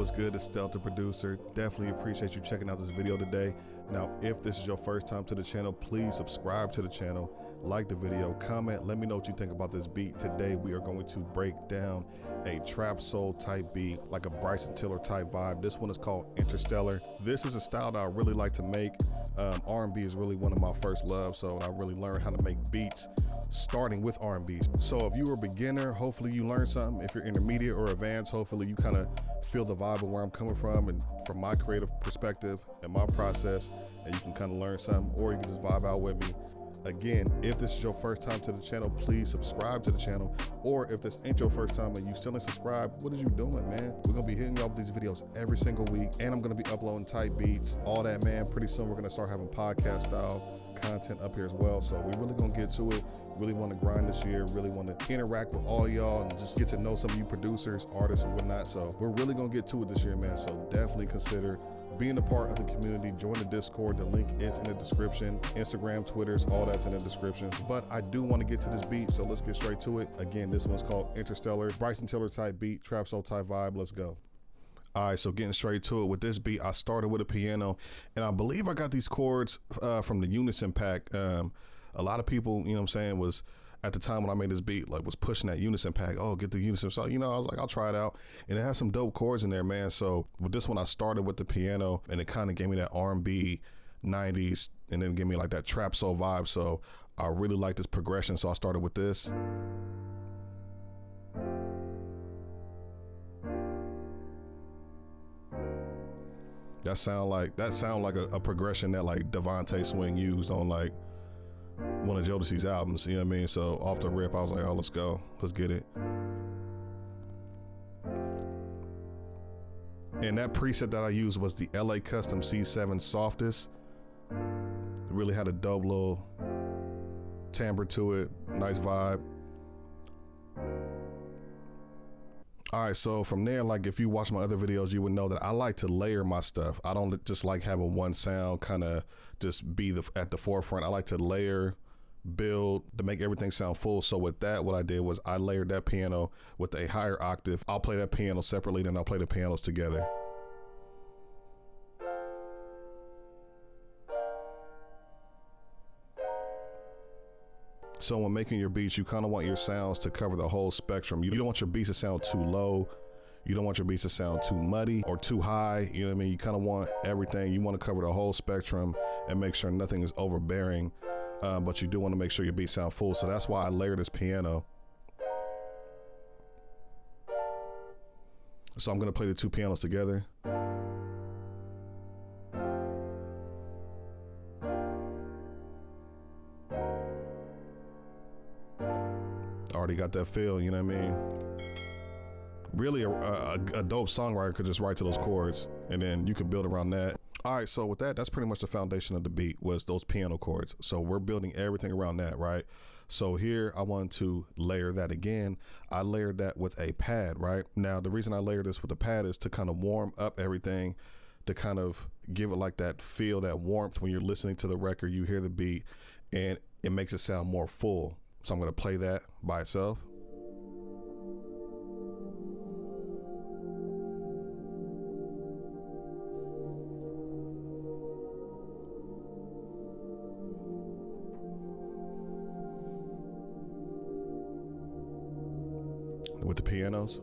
What's good? It's Delta Producer. Definitely appreciate you checking out this video today. Now, if this is your first time to the channel, please subscribe to the channel, like the video, comment, let me know what you think about this beat. Today, we are going to break down a Trapsoul type beat, like a Bryson type vibe. This one is called Interstellar. This is a style that I really like to make. R&B is really one of my first loves, so I really learned how to make beats starting with R&B. So if you are a beginner, hopefully you learn something. If you're intermediate or advanced, hopefully you kind of feel the vibe of where I'm coming from and from my creative perspective and my process, and you can kind of learn something, or you can just vibe out with me. Again, if this is your first time to the channel, please subscribe to the channel. Or if this ain't your first time and you still ain't subscribed, what are you doing, man? We're gonna be hitting you up with these videos every single week, and I'm gonna be uploading tight beats, all that, man. Pretty soon we're gonna start having podcast style content up here as well. So we really gonna get to it. Really want to grind this year, really want to interact with all y'all and just get to know some of you producers, artists, and whatnot. So we're really gonna get to it this year, man. So definitely consider being a part of the community. Join the Discord. The link is in the description. Instagram, Twitters, all that's in the description. But I do want to get to this beat, so let's get straight to it. Again, this one's called Interstellar. Bryson type beat, Trapsoul type vibe. Let's go. All right, so getting straight to it with this beat, I started with a piano, and I believe I got these chords from the Unison pack. A lot of people, you know what I'm saying, was at the time when I made this beat, like was pushing that Unison pack. Oh, get the Unison. So, you know, I was like, I'll try it out. And it has some dope chords in there, man. So with this one, I started with the piano, and it kind of gave me that R&B 90s, and then gave me like that trap soul vibe. So I really like this progression. So I started with this. That sound like a progression that like Devontae Swing used on like one of Jodeci's albums, you know what I mean? So off the rip, I was like, oh, let's go, let's get it. And that preset that I used was the LA Custom C7 Softest. It really had a dope little timbre to it, nice vibe. All right, so from there, like if you watch my other videos, you would know that I like to layer my stuff. I don't just like having one sound kind of just be at the forefront. I like to layer, build to make everything sound full. So with that, what I did was I layered that piano with a higher octave. I'll play that piano separately, then I'll play the pianos together. So when making your beats, you kind of want your sounds to cover the whole spectrum. You don't want your beats to sound too low. You don't want your beats to sound too muddy or too high. You know what I mean? You kind of want everything. You want to cover the whole spectrum and make sure nothing is overbearing. But you do want to make sure your beats sound full. So that's why I layered this piano. So I'm going to play the two pianos together. Already got that feel, you know what I mean? Really a dope songwriter could just write to those chords, and then you can build around that. All right, so with that's pretty much the foundation of the beat was those piano chords. So we're building everything around that, right? So here I want to layer that again. I layered that with a pad, right? Now, the reason I layered this with a pad is to kind of warm up everything, to kind of give it like that feel, that warmth when you're listening to the record, you hear the beat, and it makes it sound more full. So I'm going to play that by itself. With the pianos.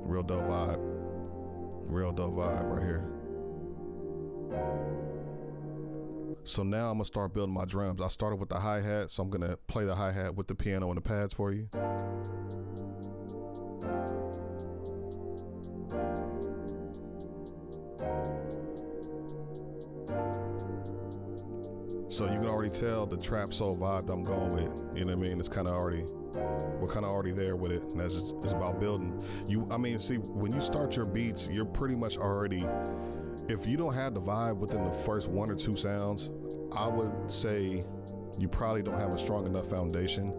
Real dope vibe. Real dope vibe right here. So now I'm gonna start building my drums. I started with the hi-hat, so I'm gonna play the hi-hat with the piano and the pads for you. So you can already tell the trap soul vibe that I'm going with. You know what I mean? It's kind of already, we're kind of already there with it. And that's just, it's about building. I mean, see, when you start your beats, you're pretty much already, if you don't have the vibe within the first one or two sounds, I would say you probably don't have a strong enough foundation,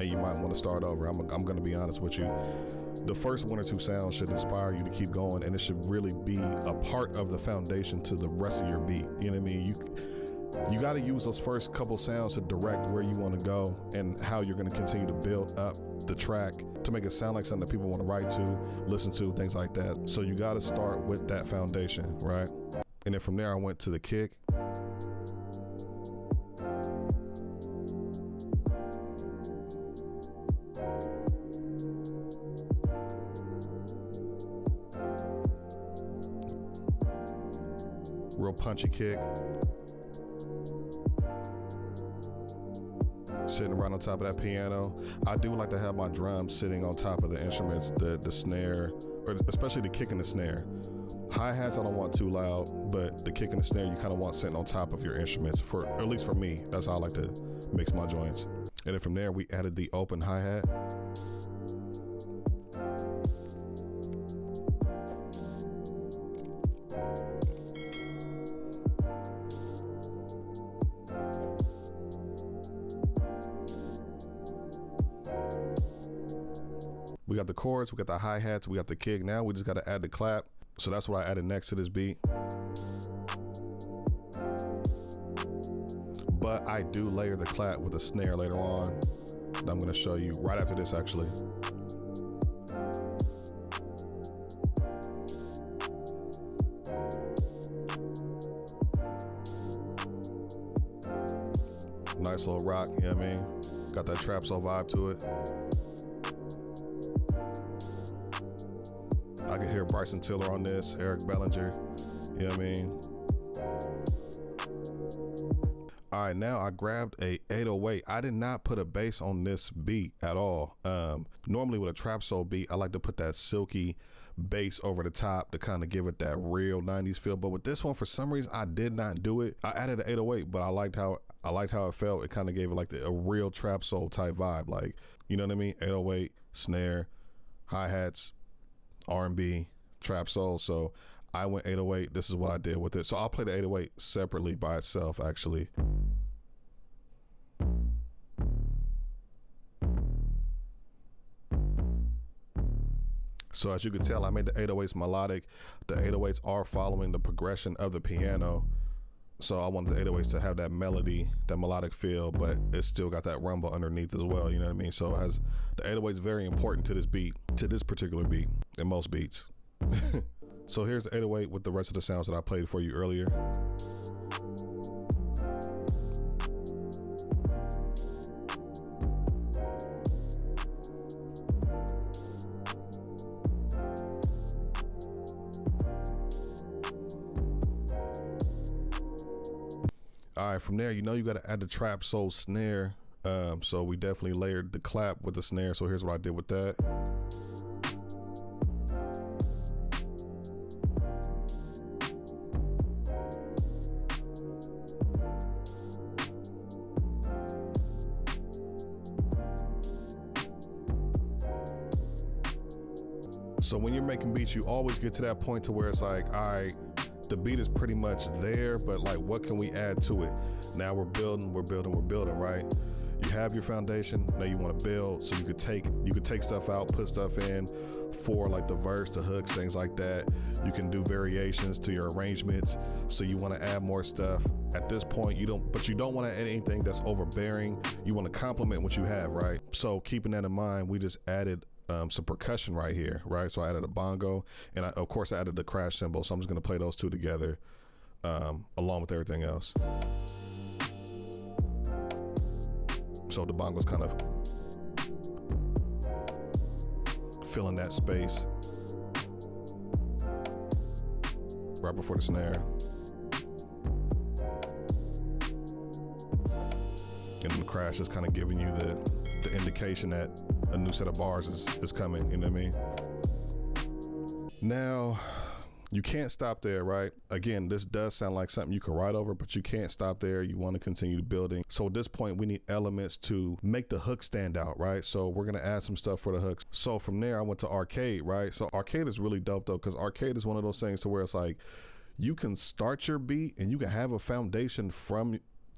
and you might want to start over. I'm going to be honest with you. The first one or two sounds should inspire you to keep going, and it should really be a part of the foundation to the rest of your beat. You know what I mean? You got to use those first couple sounds to direct where you want to go and how you're going to continue to build up the track to make it sound like something that people want to write to, listen to, things like that. So you got to start with that foundation, right? And then from there, I went to the kick. Real punchy kick. Sitting right on top of that piano. I do like to have my drums sitting on top of the instruments, the snare, or especially the kick and the snare. Hi-hats I don't want too loud, but the kick and the snare you kind of want sitting on top of your instruments, for at least for me. That's how I like to mix my joints. And then from there we added the open hi-hat. We got the chords, we got the hi-hats, we got the kick. Now we just got to add the clap. So that's what I added next to this beat. But I do layer the clap with a snare later on. That I'm going to show you right after this, actually. Nice little rock, you know what I mean? Got that Trapsoul vibe to it. I can hear Bryson Tiller on this, Eric Bellinger, you know what I mean? All right, now I grabbed a 808. I did not put a bass on this beat at all. Normally with a Trapsoul beat, I like to put that silky bass over the top to kind of give it that real 90s feel. But with this one, for some reason, I did not do it. I added an 808, but I liked how it felt. It kind of gave it like a real Trapsoul type vibe. Like, you know what I mean? 808, snare, hi-hats, R&B, Trapsoul. So I went 808. This is what I did with it. So I'll play the 808 separately by itself, actually. So as you can tell, I made the 808s melodic. The 808s are following the progression of the piano. So I wanted the 808s to have that melody, that melodic feel, but it's still got that rumble underneath as well, you know what I mean? So it has, the 808 is very important to this beat, to this particular beat, and most beats. So here's the 808 with the rest of the sounds that I played for you earlier. All right, from there, you know you got to add the Trapsoul snare. So we definitely layered the clap with the snare. So here's what I did with that. So when you're making beats, you always get to that point to where it's like, all right, the beat is pretty much there, but like, what can we add to it? Now we're building, right? You have your foundation, now you want to build, so you could take stuff out, put stuff in for like the verse, the hooks, things like that. You can do variations to your arrangements, so you want to add more stuff. At this point, you don't want to add anything that's overbearing. You want to complement what you have, right? So keeping that in mind, we just added some percussion right here, right? So I added a bongo, and of course I added the crash cymbal. So I'm just gonna play those two together along with everything else. So the bongo's kind of filling that space right before the snare. And the crash is kind of giving you the indication that a new set of bars is coming, you know what I mean? Now, you can't stop there, right? Again, this does sound like something you can write over, but you can't stop there. You want to continue building. So at this point, we need elements to make the hook stand out, right? So we're going to add some stuff for the hooks. So from there, I went to arcade, right? So arcade is really dope though, because arcade is one of those things to where it's like, you can start your beat and you can have a foundation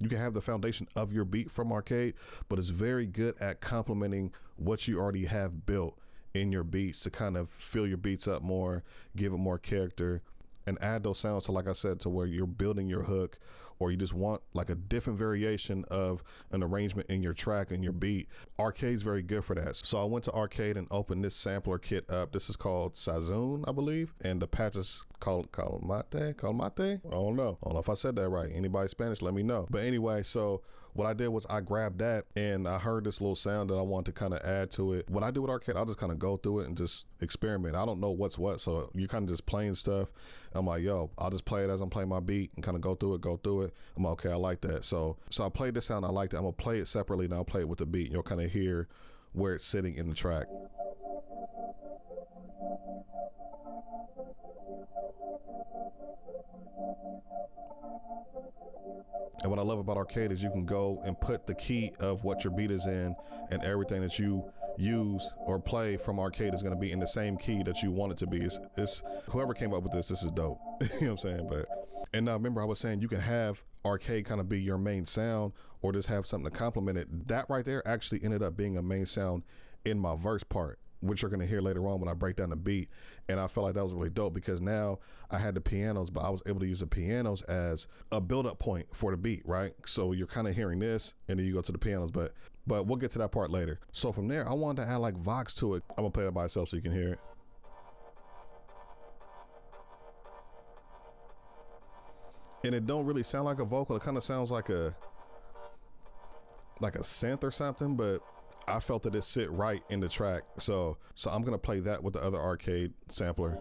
you can have the foundation of your beat from arcade, but it's very good at complementing what you already have built in your beats to kind of fill your beats up more, give it more character. and add those sounds to, like I said, to where you're building your hook, or you just want like a different variation of an arrangement in your track and your beat. Arcade's very good for that. So I went to Arcade and opened this sampler kit up. This is called Sazun, I believe, and the patch is called Mate. I don't know if I said that right. Anybody Spanish, let me know. But anyway, so what I did was I grabbed that and I heard this little sound that I wanted to kind of add to it. What I do with Arcade, I'll just kind of go through it and just experiment. I don't know what's what, so you're kind of just playing stuff. I'm like, yo, I'll just play it as I'm playing my beat and kind of go through it. I'm like, okay, I like that. So I played this sound, I liked it. I'm gonna play it separately, and I'll play it with the beat. You'll kind of hear where it's sitting in the track. And what I love about Arcade is you can go and put the key of what your beat is in, and everything that you use or play from Arcade is going to be in the same key that you want it to be. It's whoever came up with this is dope. You know what I'm saying? And now remember, I was saying you can have Arcade kind of be your main sound, or just have something to complement it. That right there actually ended up being a main sound in my verse part, which you're going to hear later on when I break down the beat. And I felt like that was really dope, because now I had the pianos, but I was able to use the pianos as a build-up point for the beat, right? So you're kind of hearing this, and then you go to the pianos, but we'll get to that part later. So from there, I wanted to add like Vox to it. I'm gonna play it by itself so you can hear it. And it don't really sound like a vocal. It kind of sounds like a synth or something, but I felt that it sit right in the track. So I'm gonna play that with the other Arcade sampler.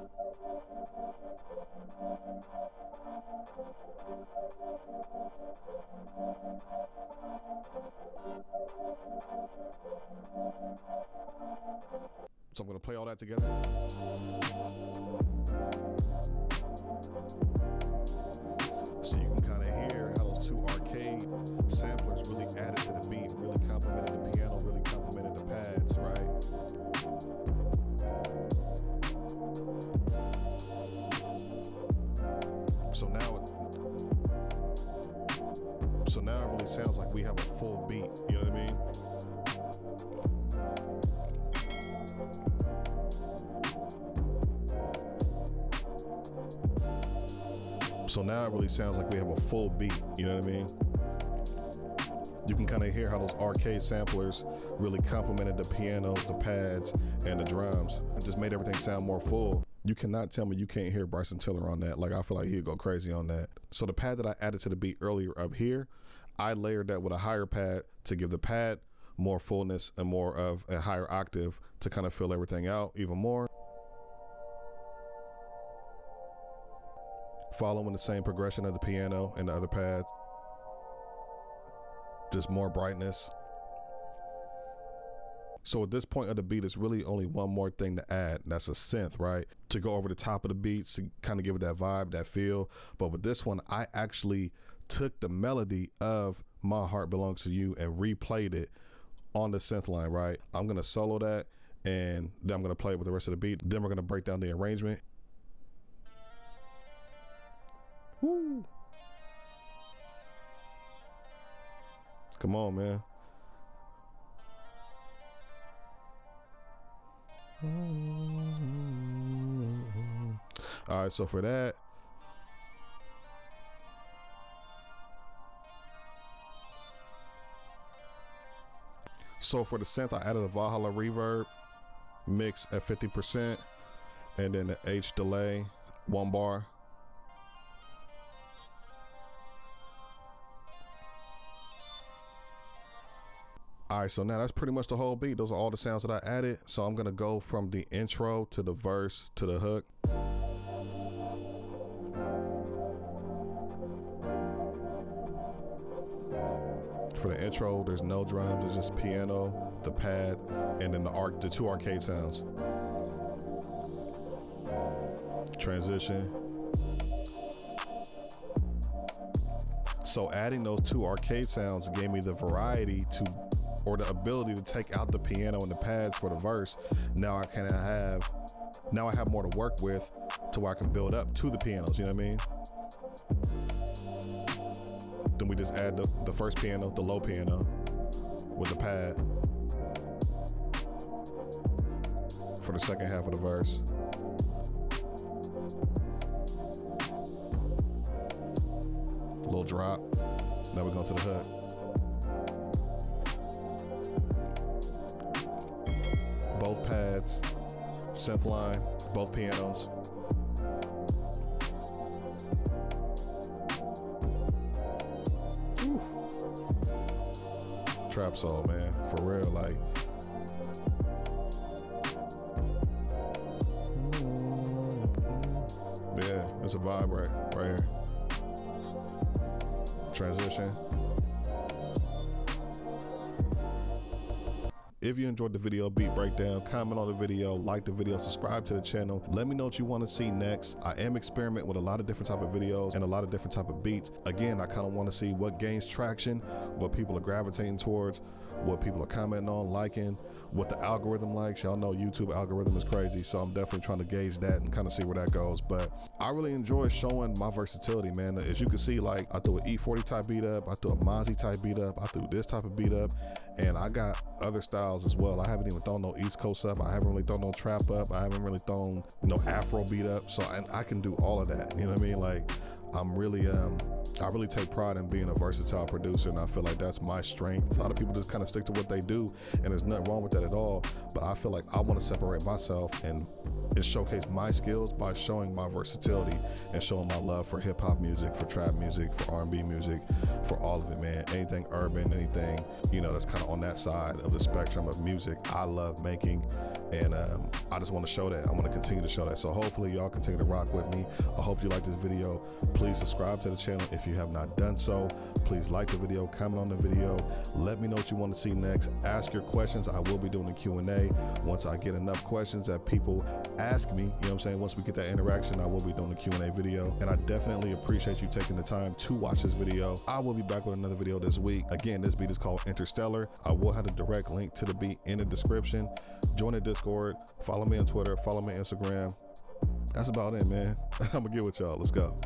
So I'm gonna play all that together. So you can kind of hear how those two Arcade samplers really added to the beat, really complemented the piano, really complemented the pads, right? So now it really sounds like we have a full beat, you know what I mean? So now it really sounds like we have a full beat, you know what I mean? You can kind of hear how those Arcade samplers really complemented the pianos, the pads, and the drums, and just made everything sound more full. You cannot tell me you can't hear Bryson Tiller on that. Like, I feel like he'd go crazy on that. So the pad that I added to the beat earlier up here, I layered that with a higher pad to give the pad more fullness and more of a higher octave to kind of fill everything out even more. Following the same progression of the piano and the other pads. Just more brightness. So at this point of the beat, it's really only one more thing to add, and that's a synth, right? To go over the top of the beats to kind of give it that vibe, that feel. But with this one, I actually took the melody of My Heart Belongs to You and replayed it on the synth line, right? I'm gonna solo that, and then I'm gonna play it with the rest of the beat. Then we're gonna break down the arrangement. Woo! Come on, man. All right, so for that, so for the synth, I added a Valhalla reverb mix at 50%, and then the H delay, 1 bar. All right, so now that's pretty much the whole beat. Those are all the sounds that I added. So I'm gonna go from the intro to the verse to the hook. For the intro, there's no drums, it's just piano, the pad, and then the two Arcade sounds. Transition. So adding those two Arcade sounds gave me the variety or the ability to take out the piano and the pads for the verse. Now I have more to work with to where I can build up to the pianos, you know what I mean? Then we just add the first piano, the low piano with the pad for the second half of the verse. Little drop. Now we're going to the hook. Both pads, synth line, both pianos. Trapsoul, man, for real, like. Yeah, it's a vibe right here. Transition. If you enjoyed the video beat breakdown, comment on the video, like the video, subscribe to the channel. Let me know what you want to see next. I am experimenting with a lot of different type of videos and a lot of different type of beats. Again, I kind of want to see what gains traction, what people are gravitating towards, what people are commenting on, liking, what the algorithm likes. Y'all know YouTube algorithm is crazy, so I'm definitely trying to gauge that and kind of see where that goes. But I really enjoy showing my versatility, man. As you can see, like, I threw an E40 type beat up, I threw a Mozzie type beat up, I threw this type of beat up, and I got other styles as well. I haven't even thrown no East Coast up, I haven't really thrown no trap up, I haven't really thrown no Afro beat up, so I can do all of that, you know what I mean? Like, I'm really I really take pride in being a versatile producer, and I feel like that's my strength. A lot of people just kind of stick to what they do, and there's nothing wrong with that at all, but I feel like I want to separate myself and showcase my skills by showing my versatility and showing my love for hip-hop music, for trap music, for R&B music, for all of it, man. Anything urban, anything, you know, that's kind of on that side of the spectrum of music I love making, and I just want to show that. I want to continue to show that, so hopefully y'all continue to rock with me. I hope you like this video. Please subscribe to the channel if you have not done so. Please like the video, comment on the video, let me know what you want to see next, ask your questions. I will be doing a Q&A once I get enough questions that people ask me, you know what I'm saying? Once we get that interaction, I will be doing a Q&A video, and I definitely appreciate you taking the time to watch this video. I will be back with another video this week. Again, this beat is called Interstellar. I will have a direct link to the beat in the description. Join the Discord, follow me on Twitter, follow me on Instagram. That's about it, man. I'm gonna get with y'all. Let's go.